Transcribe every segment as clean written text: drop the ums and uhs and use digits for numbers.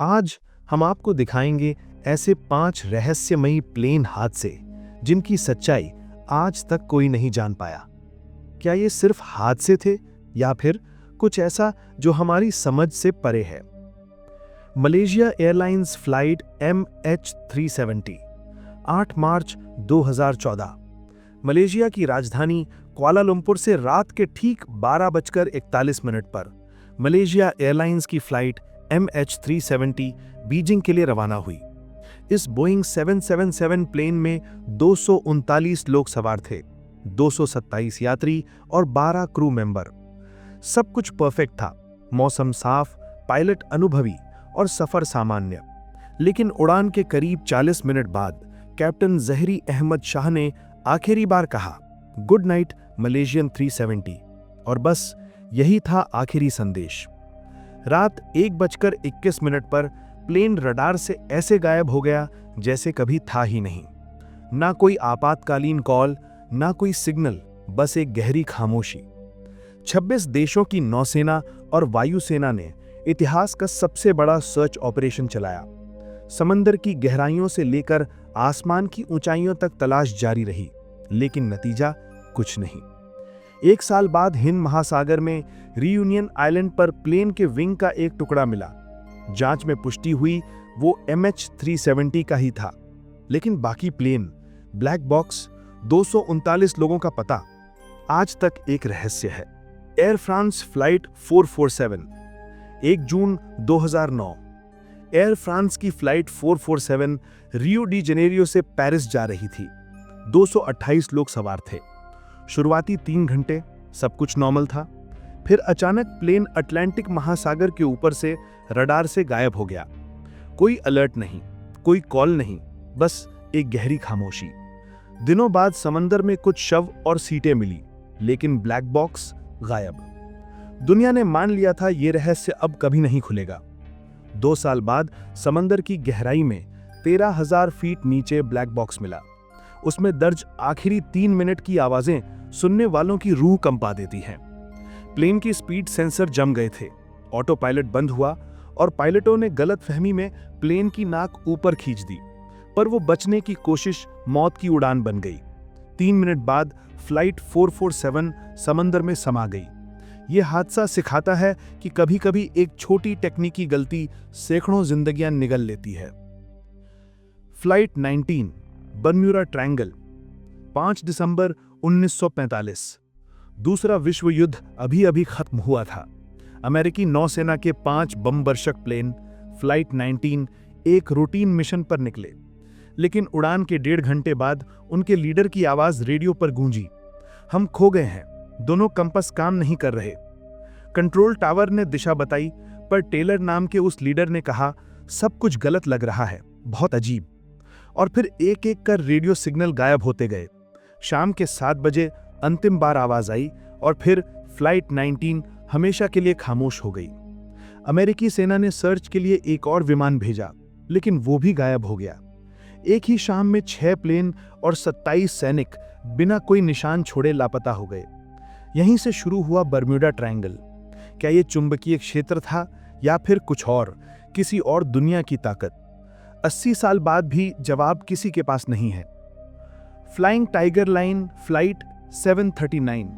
आज हम आपको दिखाएंगे ऐसे 5 रहस्यमयी प्लेन हादसे जिनकी सच्चाई आज तक कोई नहीं जान पाया। क्या ये सिर्फ हादसे थे या फिर कुछ ऐसा जो हमारी समझ से परे है? मलेशिया एयरलाइंस फ्लाइट MH370 8 मार्च 2014 मलेशिया की राजधानी कुआलालंपुर से रात के ठीक 12:41 पर मलेशिया एयरलाइंस की फ्लाइट MH370 बीजिंग के लिए रवाना हुई। इस बोइंग 777 प्लेन में 239 लोग सवार थे, 227 यात्री और 12 क्रू मेंबर। सब कुछ परफेक्ट था, मौसम साफ, पायलट अनुभवी और सफर सामान्य। लेकिन उड़ान के करीब 40 मिनट बाद कैप्टन जहरी अहमद शाह ने आखिरी बार कहा, गुड नाइट मलेशियन 370, और बस यही था आखिरी संदेश। रात 1:21 पर प्लेन रडार से ऐसे गायब हो गया जैसे कभी था ही नहीं। ना कोई आपातकालीन कॉल, ना कोई सिग्नल, बस एक गहरी खामोशी। 26 देशों की नौसेना और वायुसेना ने इतिहास का सबसे बड़ा सर्च ऑपरेशन चलाया। समंदर की गहराइयों से लेकर आसमान की ऊंचाइयों तक तलाश जारी रही, लेकिन नतीजा कुछ नहीं। 1 साल बाद हिंद महासागर में रियूनियन आइलैंड पर प्लेन के विंग का एक टुकड़ा मिला। जांच में पुष्टि हुई वो MH370 का ही था, लेकिन बाकी प्लेन, ब्लैक बॉक्स, 239 लोगों का पता आज तक एक रहस्य है। एयर फ्रांस फ्लाइट 447 1 जून 2009 एयर फ्रांस की फ्लाइट 447 रियो डी जेनेरियो से पेरिस जा रही थी। 228 लोग सवार थे। शुरुआती 3 घंटे सब कुछ नॉर्मल था। फिर अचानक प्लेन अटलांटिक महासागर के ऊपर से रडार से गायब हो गया। कोई अलर्ट नहीं, कोई कॉल नहीं, बस एक गहरी खामोशी। दिनों बाद समंदर में कुछ शव और सीटें मिली, लेकिन ब्लैक बॉक्स गायब। दुनिया ने मान लिया था ये रहस्य अब कभी नहीं खुलेगा। 2 साल बाद समंदर की गहराई में 13,000 फीट नीचे ब्लैक बॉक्स मिला। उसमें दर्ज आखिरी 3 मिनट की आवाजें सुनने वालों की रूह कंपा देती हैं। प्लेन की स्पीड सेंसर जम गए थे, ऑटो पायलट बंद हुआ और पायलटों ने गलतफहमी में प्लेन की नाक ऊपर खींच दी, पर वो बचने की कोशिश मौत की उड़ान बन गई। 3 मिनट बाद फ्लाइट 447 समंदर में समा गई। यह हादसा सिखाता है कि कभी-कभी एक छोटी टेक्निकी गलती सैकड़ों जिंदगियां निगल लेती है। फ्लाइट 19 बर्म्यूडा ट्रायंगल 5 दिसंबर 1945 दूसरा विश्व युद्ध अभी-अभी खत्म हुआ था। अमेरिकी नौसेना के 5 बम वर्षक प्लेन फ्लाइट 19 एक रूटीन मिशन पर निकले, लेकिन उड़ान के 1.5 घंटे बाद उनके लीडर की आवाज रेडियो पर गूंजी, हम खो गए हैं, दोनों कंपास काम नहीं कर रहे। कंट्रोल टावर ने दिशा बताई, पर टेलर नाम के उस लीडर ने कहा, सब कुछ गलत लग रहा है, बहुत अजीब। और फिर एक-एक कर रेडियो सिग्नल गायब होते गए। शाम के 7 बजे अंतिम बार आवाज आई और फिर फ्लाइट 19 हमेशा के लिए खामोश हो गई। अमेरिकी सेना ने सर्च के लिए एक और विमान भेजा, लेकिन वो भी गायब हो गया। एक ही शाम में 6 प्लेन और 27 सैनिक बिना कोई निशान छोड़े लापता हो गए। यहीं से शुरू हुआ बर्म्यूडा ट्रायंगल। क्या ये चुंबकीय क्षेत्र था या फिर कुछ और, किसी और दुनिया की ताकत? 80 साल बाद भी जवाब किसी के पास नहीं है। फ्लाइंग टाइगर लाइन फ्लाइट 739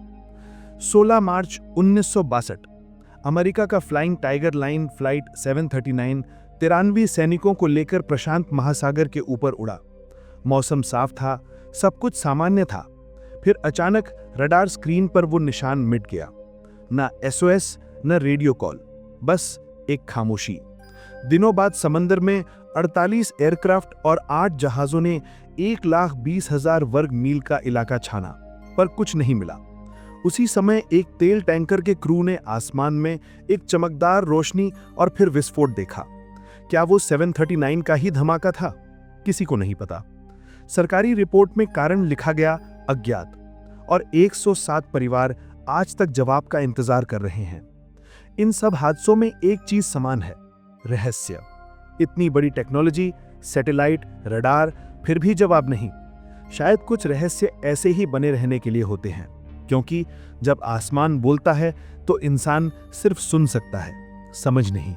16 मार्च 1962 अमेरिका का फ्लाइंग टाइगर लाइन फ्लाइट 739 93 सैनिकों को लेकर प्रशांत महासागर के ऊपर उड़ा। मौसम साफ था, सब कुछ सामान्य था। फिर अचानक रडार स्क्रीन पर वो निशान मिट गया। ना SOS, न रेडियो कॉल, बस एक खामोशी। दिनों बाद समंदर में 48 एयरक्राफ्ट और 8 जहाजों ने 1,20,000 वर्ग मील का इलाका छाना, पर कुछ नहीं मिला। उसी समय एक तेल टैंकर के क्रू ने आसमान में एक चमकदार रोशनी और फिर विस्फोट देखा। क्या वो 739 का ही धमाका था? किसी को नहीं पता। सरकारी रिपोर्ट में कारण लिखा गया अज्ञात, और 107 परिवार आज तक जवाब का इंतजार कर रहे हैं। इन सब हादसों में एक चीज समान है, रहस्य। इतनी बड़ी टेक्नोलॉजी, सैटेलाइट, रडार, फिर भी जवाब नहीं। शायद कुछ रहस्य ऐसे ही बने रहने के लिए होते हैं, क्योंकि जब आसमान बोलता है तो इंसान सिर्फ सुन सकता है, समझ नहीं।